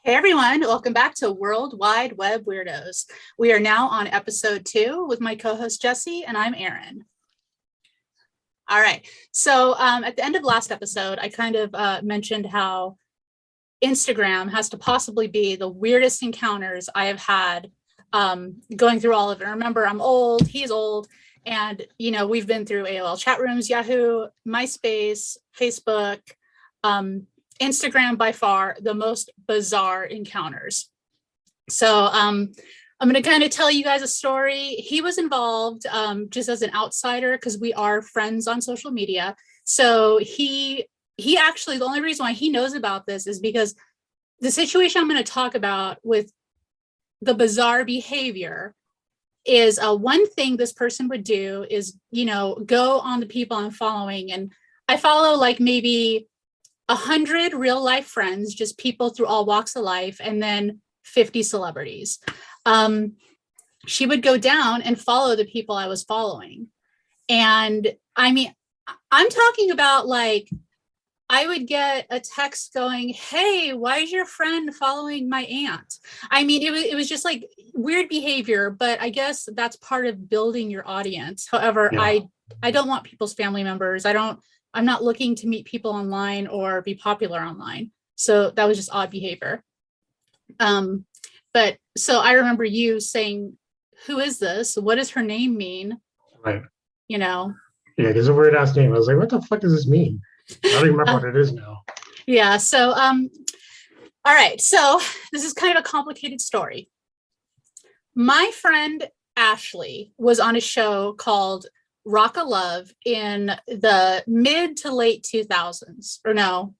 Hey everyone, welcome back to World Wide Web Weirdos. We are now on episode 2 with my co-host Jesse, and I'm Erin. All right, so at the end of last episode, I kind of mentioned how Instagram has to possibly be the weirdest encounters I have had going through all of it. Remember, I'm old, he's old, and we've been through AOL chat rooms, Yahoo, MySpace, Facebook, Instagram, by far the most bizarre encounters. So I'm going to kind of tell you guys a story. He was involved just as an outsider because we are friends on social media. So he actually, the only reason why he knows about this is because the situation I'm going to talk about with the bizarre behavior is one thing this person would do is, go on the people I'm following. And I follow like maybe 100 real life friends, just people through all walks of life, and then 50 celebrities. She would go down and follow the people I was following. And I mean, I'm talking about like, I would get a text going, "Hey, why is your friend following my aunt?" I mean, it was just like weird behavior, but I guess that's part of building your audience. However, yeah. I don't want people's family members. I'm not looking to meet people online or be popular online. So that was just odd behavior. But so I remember you saying, "Who is this? What does her name mean?" Right. Yeah, it's a weird ass name. I was like, what the fuck does this mean? I don't even remember what it is now. Yeah. So, all right. So this is kind of a complicated story. My friend Ashley was on a show called Stalk of Love in the mid to late 2000s, or no,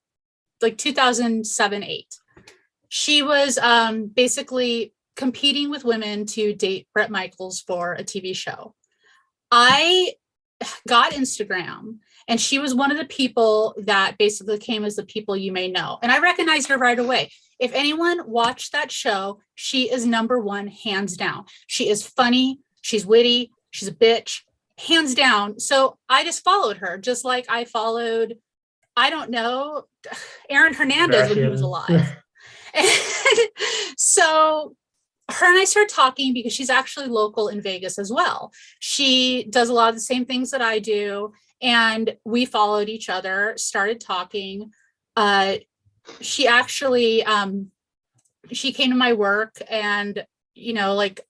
like 2007-8. She was basically competing with women to date Bret Michaels for a TV show. I got Instagram, and she was one of the people that basically came as the people you may know. And I recognized her right away. If anyone watched that show, she is number one, hands down. She is funny. She's witty. She's a bitch, hands down. So I just followed her, just like I followed, I don't know, Aaron Hernandez when he was alive. And so her and I started talking because she's actually local in Vegas as well. She does a lot of the same things that I do. And we followed each other, started talking. She actually, she came to my work, and, like,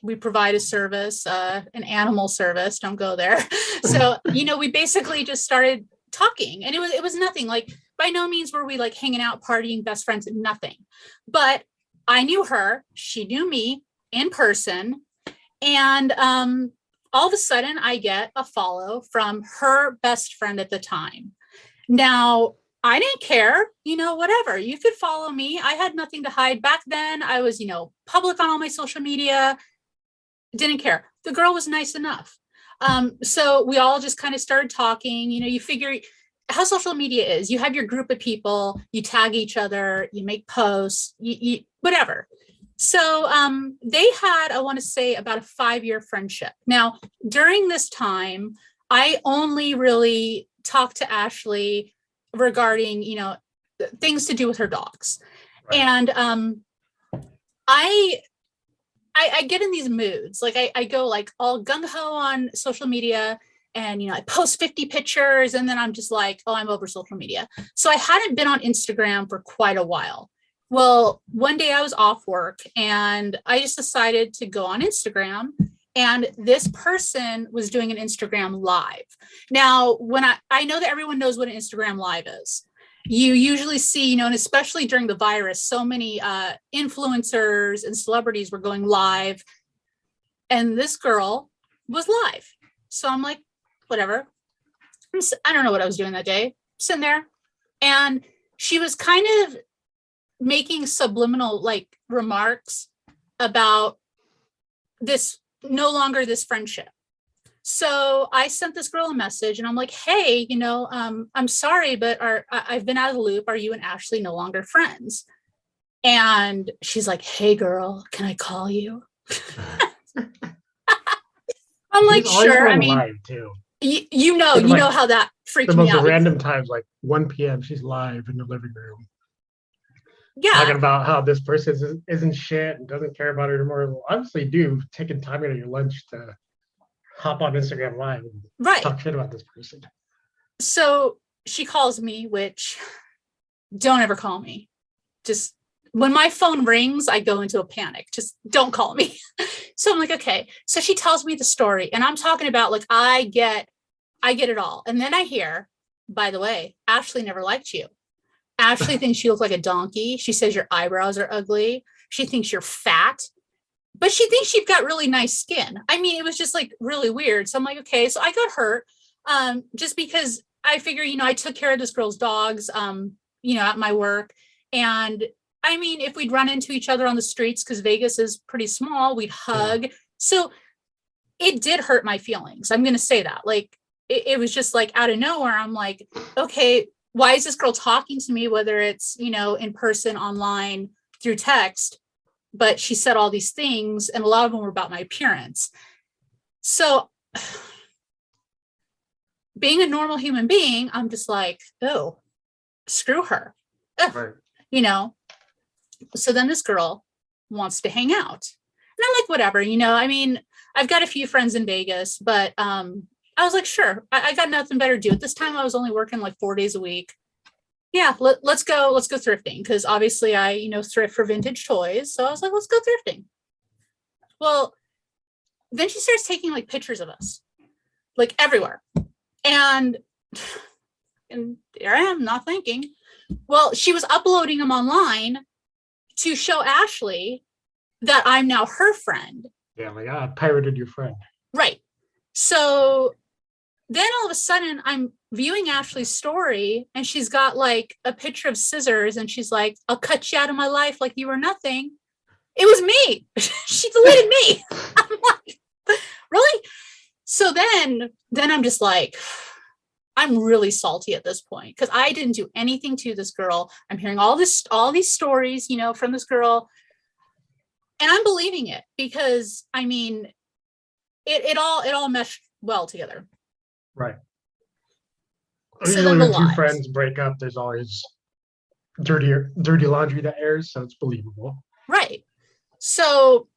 we provide a service, an animal service, don't go there. So, we basically just started talking, and it was nothing, like, by no means were we like hanging out, partying, best friends, nothing. But I knew her, she knew me in person. And all of a sudden I get a follow from her best friend at the time. Now, I didn't care, whatever. You could follow me. I had nothing to hide. Back then, I was, public on all my social media. Didn't care. The girl was nice enough. So we all just kind of started talking. You figure how social media is. You have your group of people, you tag each other, you make posts, you whatever. So they had, I want to say, about a 5-year friendship. Now, during this time, I only really talked to Ashley regarding, things to do with her dogs. Right. And I get in these moods. Like I go like all gung-ho on social media, and, I post 50 pictures, and then I'm just like, oh, I'm over social media. So I hadn't been on Instagram for quite a while. Well, one day I was off work, and I just decided to go on Instagram, and this person was doing an Instagram live. Now, when I know that everyone knows what an Instagram live is. You usually see, and especially during the virus, so many influencers and celebrities were going live, and this girl was live. So I'm like, whatever. I don't know what I was doing that day, sitting there. And she was kind of making subliminal like remarks about this, no longer this friendship. So I sent this girl a message, and I'm like, hey, I'm sorry, but I've been out of the loop. Are you and Ashley no longer friends? And she's like, hey girl, can I call you? I'm like, sure. I mean, live too. You know how that freaked me out. The random times, like 1 p.m., she's live in the living room. talking Yeah, about how this person isn't shit and doesn't care about it anymore. Well, obviously, do taking time out of your lunch to hop on Instagram Live and right. talk shit about this person. So she calls me, which don't ever call me. Just when my phone rings, I go into a panic. Just don't call me. So I'm like, okay. So she tells me the story, and I'm talking about like I get it all. And then I hear, by the way, Ashley never liked you. Ashley thinks you look like a donkey. She says your eyebrows are ugly. She thinks you're fat, but she thinks you've got really nice skin. I mean, it was just like really weird. So I'm like, okay. So I got hurt just because I figure, I took care of this girl's dogs, at my work. And I mean, if we'd run into each other on the streets, because Vegas is pretty small, we'd hug. Yeah. So it did hurt my feelings. I'm going to say that. Like, it was just like out of nowhere. I'm like, okay, why is this girl talking to me, whether it's, in person, online, through text? But she said all these things, and a lot of them were about my appearance. So being a normal human being, I'm just like, oh, screw her. Right. So then this girl wants to hang out. And I'm like, whatever, I mean, I've got a few friends in Vegas, but I was like, sure, I got nothing better to do. At this time, I was only working like 4 days a week. Yeah, let's go thrifting, because obviously I, thrift for vintage toys. So I was like, let's go thrifting. Well, then she starts taking like pictures of us, like everywhere. And there I am, not thinking. Well, she was uploading them online to show Ashley that I'm now her friend. Yeah, like, I pirated your friend. Right. So then all of a sudden I'm viewing Ashley's story, and she's got like a picture of scissors, and she's like, I'll cut you out of my life like you were nothing. It was me. She deleted me. I'm like, really? So then I'm just like, I'm really salty at this point, because I didn't do anything to this girl. I'm hearing all these stories, from this girl, and I'm believing it, because I mean, it all meshed well together. Right. So usually when two friends break up, there's always dirty laundry that airs, so it's believable. Right. So,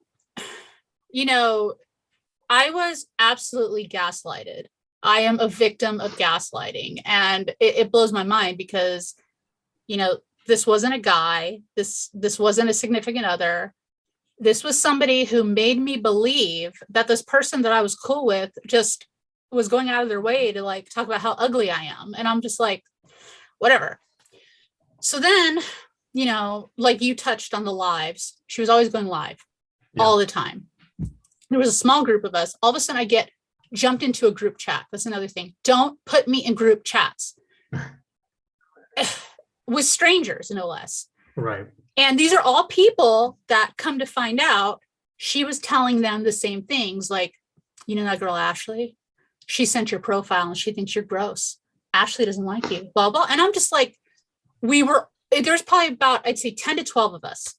I was absolutely gaslighted. I am a victim of gaslighting, and it blows my mind, because, this wasn't a guy. This wasn't a significant other. This was somebody who made me believe that this person that I was cool with just was going out of their way to like talk about how ugly I am. And I'm just like, whatever. So then, like you touched on the lives, she was always going live all the time. There was a small group of us. All of a sudden I get jumped into a group chat. That's another thing. Don't put me in group chats with strangers, no less. Right. And these are all people that, come to find out, she was telling them the same things. Like, that girl, Ashley, she sent your profile and she thinks you're gross. Ashley doesn't like you, blah, blah. And I'm just like, there's probably about, I'd say 10 to 12 of us.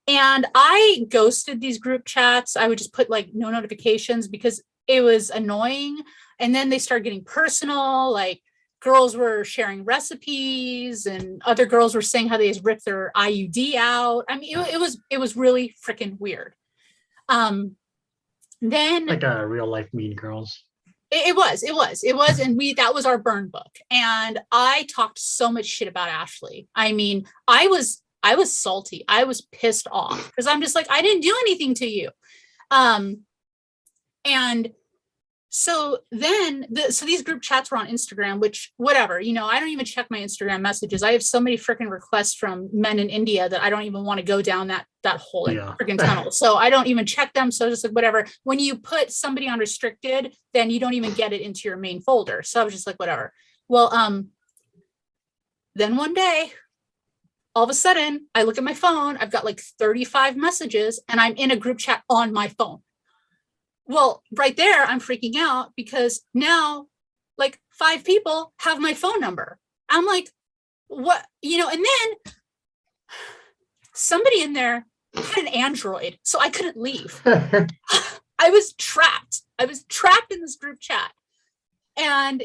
And I ghosted these group chats. I would just put like no notifications, because it was annoying. And then they started getting personal. Like, girls were sharing recipes, and other girls were saying how they just ripped their IUD out. I mean, it was really freaking weird. Then like a real life Mean Girls. It was, and that was our burn book. And I talked so much shit about Ashley. I mean, I was salty. I was pissed off, because I'm just like, I didn't do anything to you. And so then, so these group chats were on Instagram, which, whatever, I don't even check my Instagram messages. I have so many freaking requests from men in India that I don't even want to go down that whole freaking tunnel. So I don't even check them. So just like, whatever. When you put somebody on restricted, then you don't even get it into your main folder. So I was just like, whatever. Well, then one day, all of a sudden, I look at my phone. I've got like 35 messages, and I'm in a group chat on my phone. Well, right there, I'm freaking out, because now like 5 people have my phone number. I'm like, what, and then somebody in there had an Android, so I couldn't leave. I was trapped in this group chat. And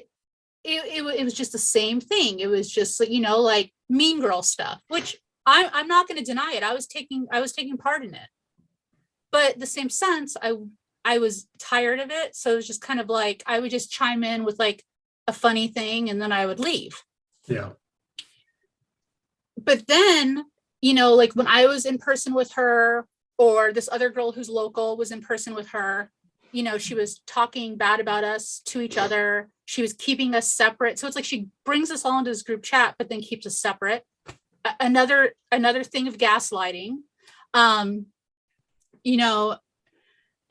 it was just the same thing. It was just, like Mean Girl stuff, which I'm not going to deny it. I was taking part in it. But the same sense, I was tired of it. So it was just kind of like, I would just chime in with like a funny thing and then I would leave. Yeah. But then, like when I was in person with her, or this other girl who's local was in person with her, she was talking bad about us to each other. She was keeping us separate. So it's like she brings us all into this group chat, but then keeps us separate. Another thing of gaslighting. And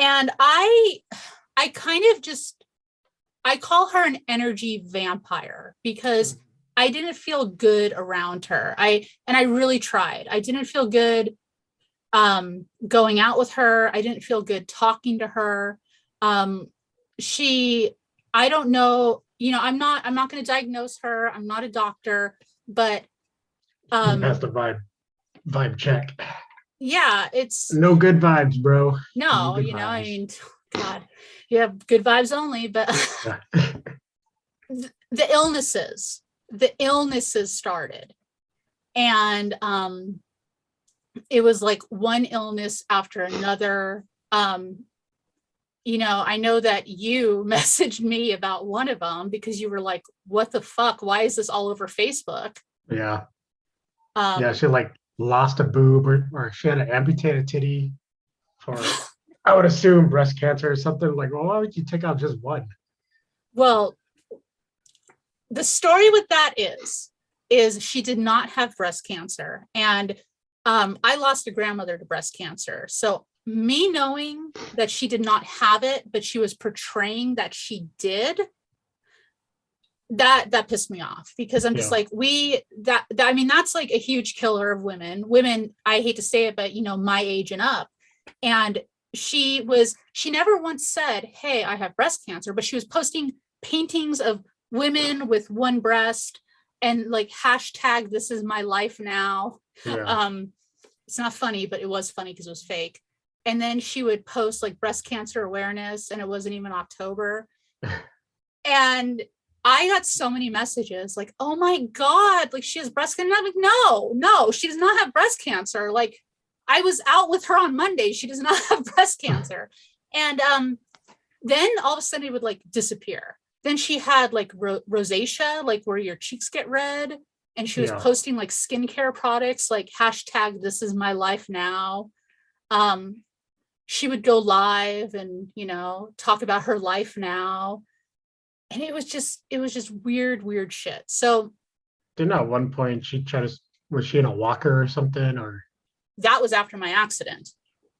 I kind of just, I call her an energy vampire because I didn't feel good around her. I really tried. I didn't feel good going out with her. I didn't feel good talking to her. I don't know, I'm not going to diagnose her. I'm not a doctor, but That's the vibe check. Yeah, it's no good vibes, bro. no, good I vibes. mean, God, you have good vibes only, but the illnesses started, and it was like one illness after another. I know that you messaged me about one of them because you were like, what the fuck? Why is this all over Facebook? Yeah. Yeah, she like lost a boob or she had an amputated titty for, I would assume, breast cancer or something. Like, well, why would you take out just one? Well, the story with that is she did not have breast cancer. And I lost a grandmother to breast cancer. So me knowing that she did not have it, but she was portraying that she did, that pissed me off because I'm just like, I mean, that's like a huge killer of women, I hate to say it, but my age and up. And she never once said, hey, I have breast cancer, but she was posting paintings of women with one breast and like hashtag this is my life now. Yeah. It's not funny, but it was funny because it was fake. And then she would post like breast cancer awareness, and it wasn't even October. And I got so many messages like, oh my God, like she has breast cancer. And I'm like, no, she does not have breast cancer. Like I was out with her on Monday. She does not have breast cancer. And then all of a sudden it would like disappear. Then she had like rosacea, like where your cheeks get red. And she was posting like skincare products, like hashtag this is my life now. She would go live and, talk about her life now. And it was just weird shit. So didn't at one point she tried to, was she in a walker or something, or? That was after my accident.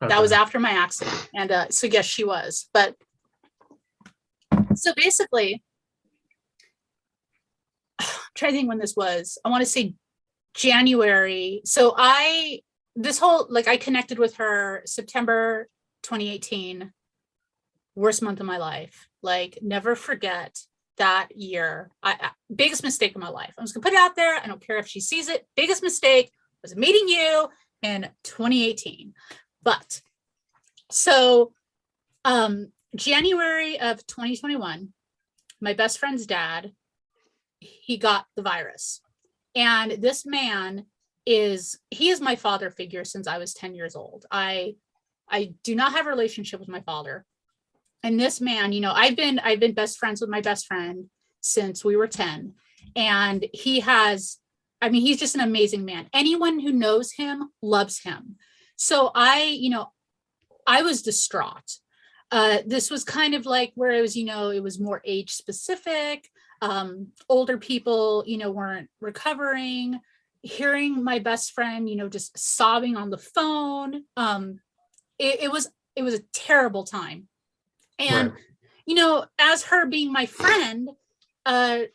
Okay. That was after my accident. And so yes, she was. But so basically, I'm trying to think when this was. I want to say January. So I connected with her September 2018, worst month of my life. Like, never forget that year. Biggest mistake of my life. I'm just gonna put it out there. I don't care if she sees it. Biggest mistake was meeting you in 2018. But so January of 2021, my best friend's dad, he got the virus. And this man he is my father figure since I was 10 years old. I do not have a relationship with my father. And this man, I've been best friends with my best friend since we were 10. And he's just an amazing man. Anyone who knows him loves him. So I was distraught. This was kind of like where it was, it was more age specific. Older people, weren't recovering. Hearing my best friend, just sobbing on the phone. It was a terrible time. And, right. As her being my friend, we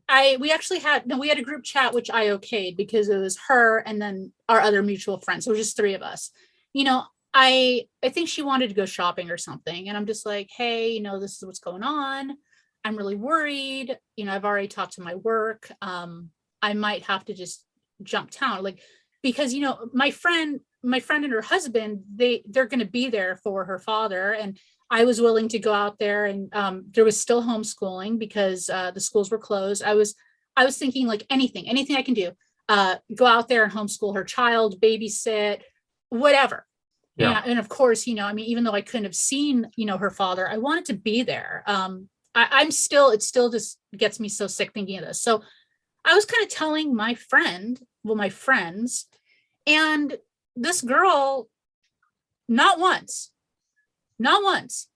had a group chat, which I okayed because it was her and then our other mutual friends. So it was just three of us. I think she wanted to go shopping or something. And I'm just like, hey, this is what's going on. I'm really worried. I've already talked to my work. I might have to just jump town, like, because, my friend and her husband, they're going to be there for her father. And I was willing to go out there, and there was still homeschooling because the schools were closed. I was thinking like anything I can do. go out there and homeschool her child, babysit, whatever. Yeah. And of course, I mean, even though I couldn't have seen, her father, I wanted to be there. It still just gets me so sick thinking of this. So I was kind of telling my friends, and this girl, not once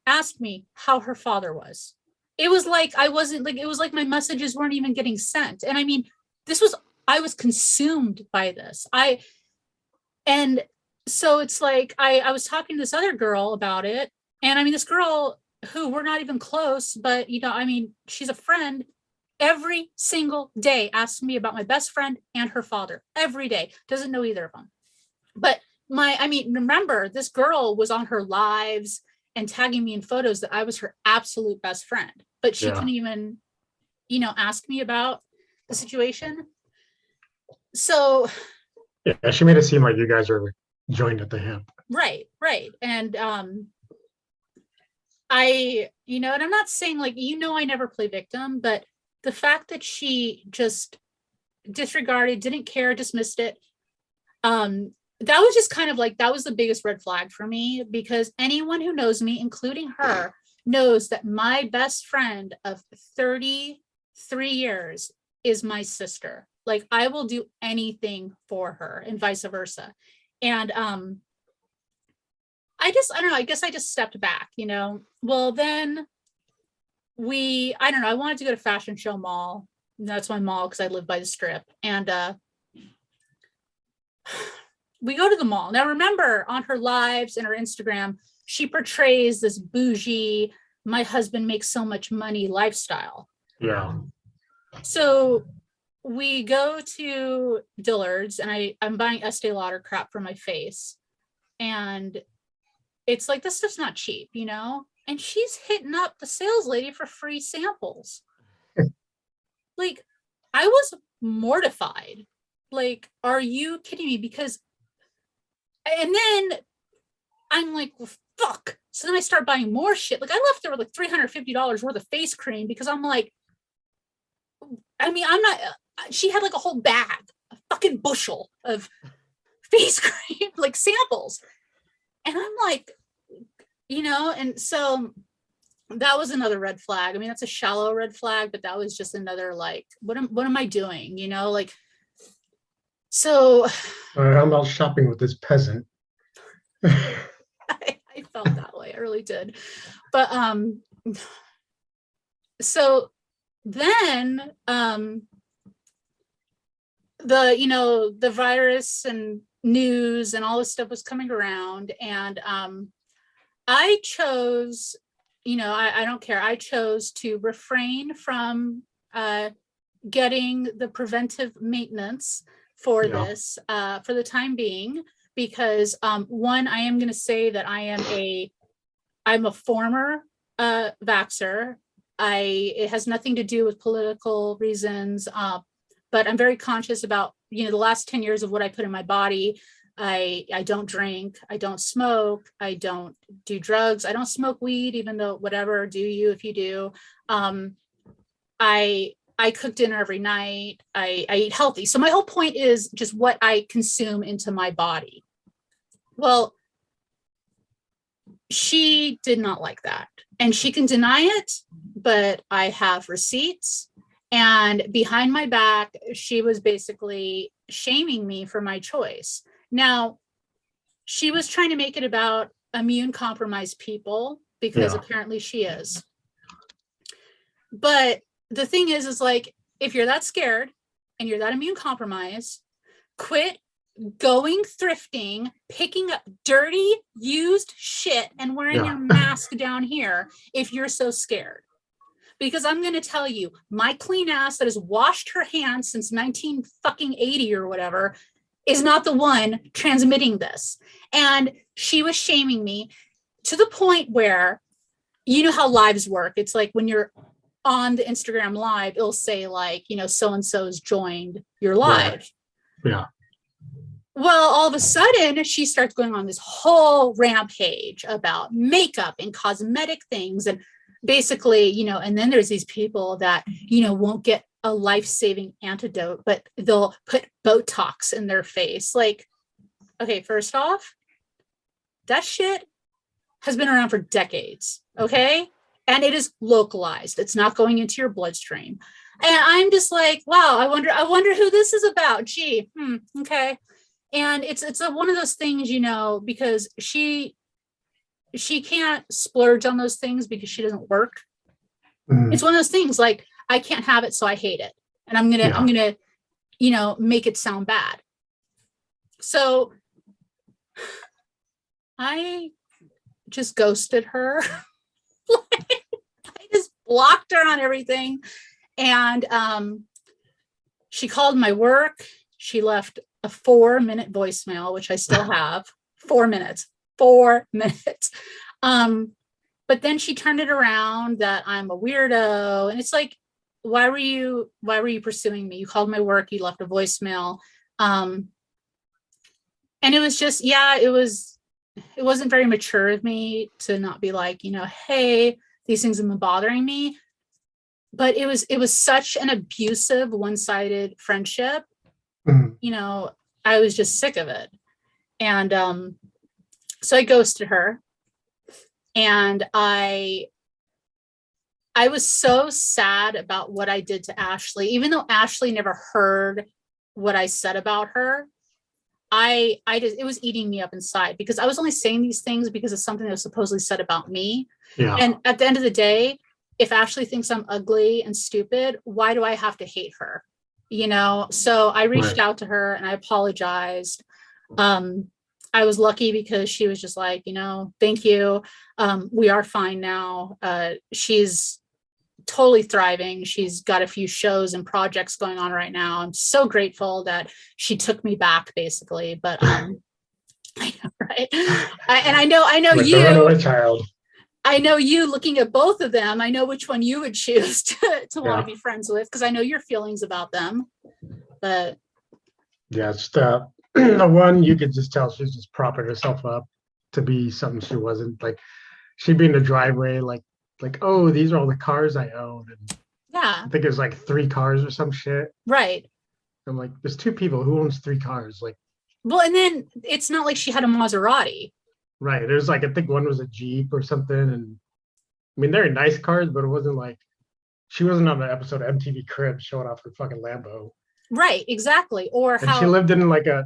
asked me how her father was. It was like it was like my messages weren't even getting sent. And I mean, I was consumed by this. And so it's like, I was talking to this other girl about it. And I mean, this girl who we're not even close, but I mean, she's a friend, every single day asks me about my best friend and her father every day. Doesn't know either of them. But remember, this girl was on her lives and tagging me in photos that I was her absolute best friend, but she couldn't even, ask me about the situation. So yeah, she made it seem like you guys are joined at the hip. Right. And and I'm not saying I never play victim, but the fact that she just disregarded, didn't care, dismissed it, that was just kind of that was the biggest red flag for me, because anyone who knows me, including her, knows that my best friend of 33 years is my sister. I will do anything for her and vice versa. And I don't know, I guess I just stepped back, Well, then I wanted to go to Fashion Show Mall. That's my mall because I live by the Strip. And we go to the mall. Now, remember, on her lives and her Instagram, she portrays this bougie, my husband makes so much money lifestyle. Yeah. So we go to Dillard's, and I'm buying Estee Lauder crap for my face. And it's like, this stuff's not cheap, And she's hitting up the sales lady for free samples. I was mortified. Are you kidding me? And then I'm like, well, fuck. So then I start buying more shit. I left there with $350 worth of face cream, because I'm like, she had a whole bag, a fucking bushel of face cream, samples. And I'm like, and so that was another red flag. I mean, that's a shallow red flag, but that was just another, what am I doing? So I'm out shopping with this peasant. I felt that way. I really did. But so then the virus and news and all this stuff was coming around, and I chose, I don't care. I chose to refrain from getting the preventive maintenance for this for the time being, because one, I am going to say that I'm a former vaxxer. It has nothing to do with political reasons, but I'm very conscious about, the last 10 years of what I put in my body. I don't drink, I don't smoke, I don't do drugs, I don't smoke weed, even though whatever, do you if you do. I cook dinner every night, I eat healthy. So my whole point is just what I consume into my body. Well, she did not like that, and she can deny it, but I have receipts. And behind my back, she was basically shaming me for my choice. Now, she was trying to make it about immune compromised people, because apparently she is. But the thing is if you're that scared and you're that immune compromised, quit going thrifting, picking up dirty, used shit and wearing your mask down here if you're so scared. Because I'm going to tell you, my clean ass that has washed her hands since 1980 or whatever is not the one transmitting this. And she was shaming me to the point where, how lives work. It's when you're on the Instagram live, it'll say so-and-so's joined your live. Yeah. Well, all of a sudden, she starts going on this whole rampage about makeup and cosmetic things. And basically, and then there's these people that, won't get a life-saving antidote, but they'll put Botox in their face. Like, okay, first off, that shit has been around for decades, okay? And it is localized. It's not going into your bloodstream. And I'm just like, wow, I wonder who this is about. Gee, okay. And it's one of those things, you know, because she can't splurge on those things because she doesn't work. It's one of those things like, I can't have it, so I hate it. And I'm gonna, you know, make it sound bad. So I just ghosted her. I just blocked her on everything. And she called my work. She left a 4-minute voicemail, which I still have. 4 minutes. 4 minutes. But then she turned it around that I'm a weirdo. And it's like, why were you pursuing me? You called my work, you left a voicemail. And it was just, it wasn't very mature of me to not be like, you know, hey, these things have been bothering me. But it was such an abusive, one-sided friendship. You know, I was just sick of it. And so I ghosted her. And I was so sad about what I did to Ashley, even though Ashley never heard what I said about her. It was eating me up inside because I was only saying these things because of something that was supposedly said about me. Yeah. And at the end of the day, if Ashley thinks I'm ugly and stupid, why do I have to hate her? You know? So I reached out to her and I apologized. I was lucky because she was just like, you know, thank you. We are fine now. She's totally thriving. She's got a few shows and projects going on right now. I'm so grateful that she took me back, basically. But I know, right? I know like you. The runaway child. I know you looking at both of them. I know which one you would choose to want to be friends with because I know your feelings about them. But yeah, it's the one you could just tell she's just propping herself up to be something she wasn't. Like she'd be in the driveway, like, oh, these are all the cars I own. And yeah, I think it was like 3 cars or some shit. Right. I'm like, there's 2 people who owns 3 cars. Like, well, and then it's not like she had a Maserati. right. There's like, I think one was a Jeep or something. And I mean, they're nice cars, but it wasn't like, she wasn't on the episode of MTV Cribs showing off her fucking Lambo. Right, exactly. Or and she lived in like it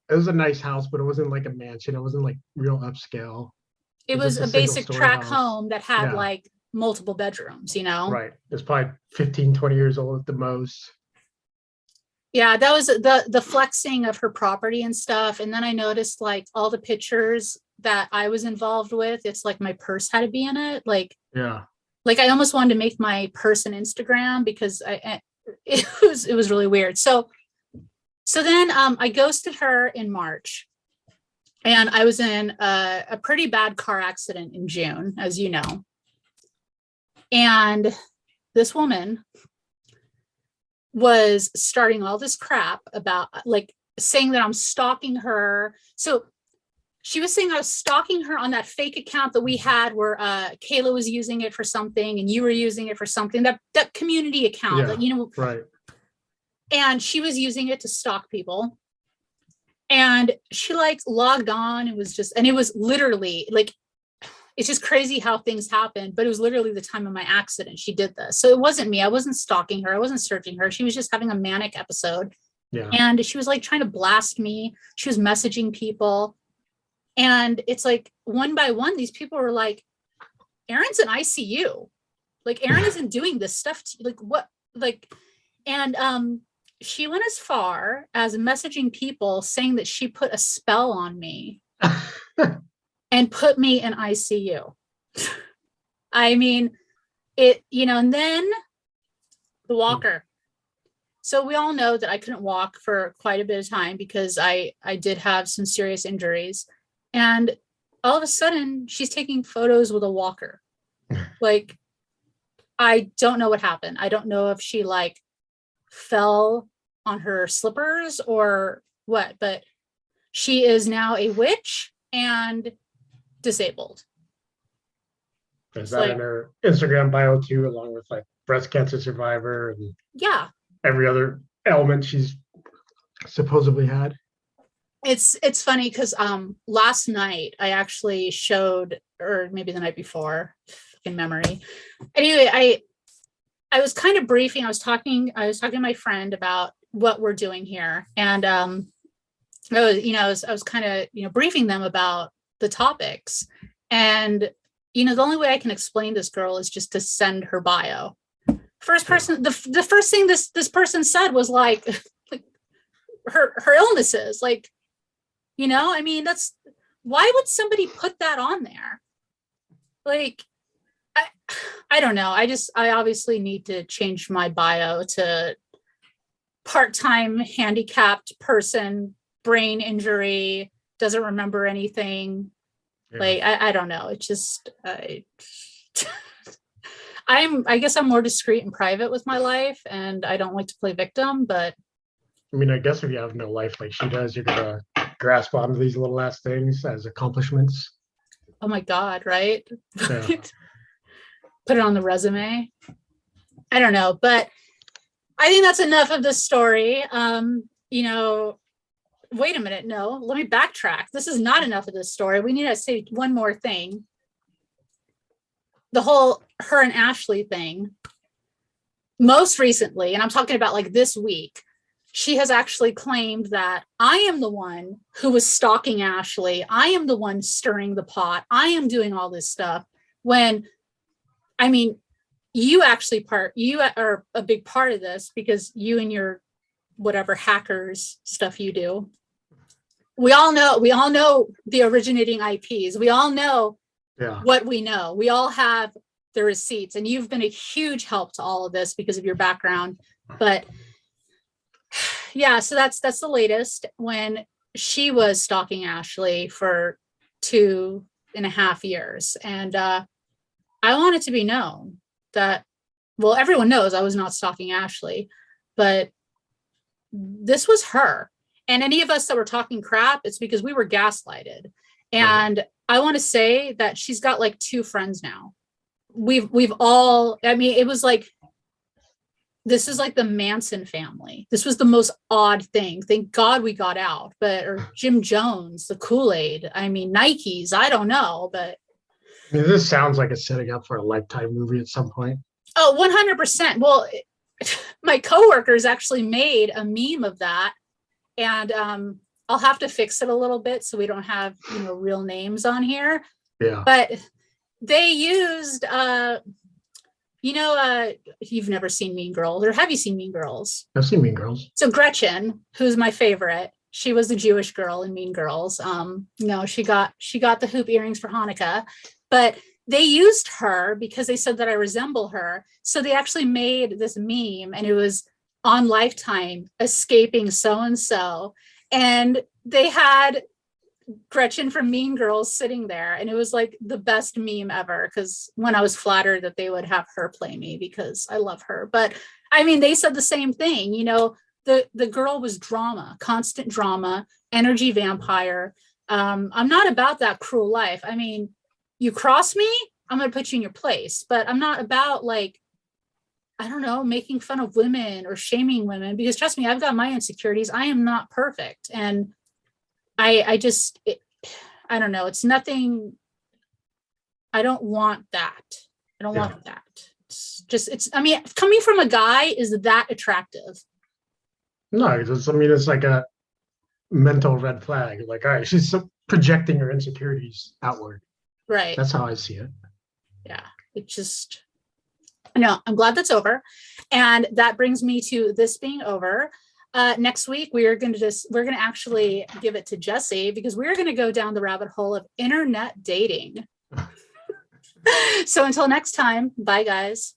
was a nice house, but it wasn't like a mansion. It wasn't like real upscale. It was a basic tract home that had like multiple bedrooms, you know? Right. It's probably 15, 20 years old at the most. Yeah, that was the flexing of her property and stuff. And then I noticed like all the pictures that I was involved with, it's like my purse had to be in it. Like, like I almost wanted to make my purse an Instagram because it was really weird. So then I ghosted her in March. And I was in a pretty bad car accident in June, as you know. And this woman was starting all this crap about like saying that I'm stalking her. So she was saying I was stalking her on that fake account that we had where Kayla was using it for something and you were using it for something, that community account that, you know, right. And she was using it to stalk people. And she like logged on. It was literally like, it's just crazy how things happen, but it was literally the time of my accident. She did this. So it wasn't me. I wasn't stalking her. I wasn't searching her. She was just having a manic episode. Yeah. And she was like trying to blast me. She was messaging people. And it's like one by one, these people were like, Erin's in ICU. Like Erin isn't doing this stuff. Like what? Like, and she went as far as messaging people saying that she put a spell on me and put me in ICU. I mean, it, you know, and then the walker. So we all know that I couldn't walk for quite a bit of time because I did have some serious injuries. And all of a sudden she's taking photos with a walker. Like, I don't know what happened. I don't know if she like fell on her slippers or what, but she is now a witch and disabled. Is It's that in like, her Instagram bio too, along with like breast cancer survivor and yeah, every other ailment she's supposedly had? it's funny because last night I actually showed, or maybe the night before, in memory. Anyway, I was kind of briefing. I was talking to my friend about what we're doing here, and I was kind of briefing them about the topics, and the only way I can explain this girl is just to send her bio. First person, the first thing this person said was like, like her illnesses, like, I mean, that's, why would somebody put that on there? Like, I, I don't know. I obviously need to change my bio to part-time handicapped person, brain injury, doesn't remember anything. Yeah. Like, I don't know. It's just, I guess I'm more discreet and private with my life, and I don't like to play victim, but I mean, I guess if you have no life like she does, you're gonna grasp onto these little ass things as accomplishments. oh my God, right? Yeah. Put it on the resume. I don't know, but I think that's enough of this story. Wait a minute. No, let me backtrack. This is not enough of this story. We need to say one more thing. The whole her and Ashley thing. Most recently, and I'm talking about like this week, she has actually claimed that I am the one who was stalking Ashley. I am the one stirring the pot. I am doing all this stuff. When, I mean, you are a big part of this, because you and your whatever hackers stuff you do. We all know the originating IPs. We all know what we know. We all have the receipts, and you've been a huge help to all of this because of your background. But yeah, so that's the latest. When she was stalking Ashley for 2.5 years, and I want it to be known that, well, everyone knows I was not stalking Ashley, but this was her. And any of us that were talking crap, it's because we were gaslighted. And I want to say that she's got like 2 friends now. We've all, I mean, it was like, this is like the Manson family. This was the most odd thing. Thank God we got out. But, or Jim Jones, the Kool-Aid, I mean, Nikes, I don't know, but. I mean, this sounds like it's setting up for a Lifetime movie at some point. Oh, 100%. Well, my coworkers actually made a meme of that, and I'll have to fix it a little bit so we don't have real names on here. Yeah. But they used you've never seen Mean Girls, or have you seen Mean Girls? I've seen Mean Girls. So Gretchen, who's my favorite, she was the Jewish girl in Mean Girls. She got the hoop earrings for Hanukkah, but they used her because they said that I resemble her. So they actually made this meme, and it was on Lifetime, escaping so-and-so. And they had Gretchen from Mean Girls sitting there. And it was like the best meme ever, because when I was flattered that they would have her play me because I love her. But I mean, they said the same thing. The girl was drama, constant drama, energy vampire. I'm not about that cruel life. I mean, you cross me, I'm going to put you in your place. But I'm not about, like, I don't know, making fun of women or shaming women, because trust me, I've got my insecurities. I am not perfect. And I don't know. It's nothing. I don't want that. I don't want that. I mean, coming from a guy is that attractive. No, it's like a mental red flag. Like, all right, she's projecting her insecurities outward. Right. That's how I see it. Yeah. It just, no, I'm glad that's over. And that brings me to this being over. Next week, we're going to actually give it to Jesse, because we're going to go down the rabbit hole of internet dating. So until next time, bye guys.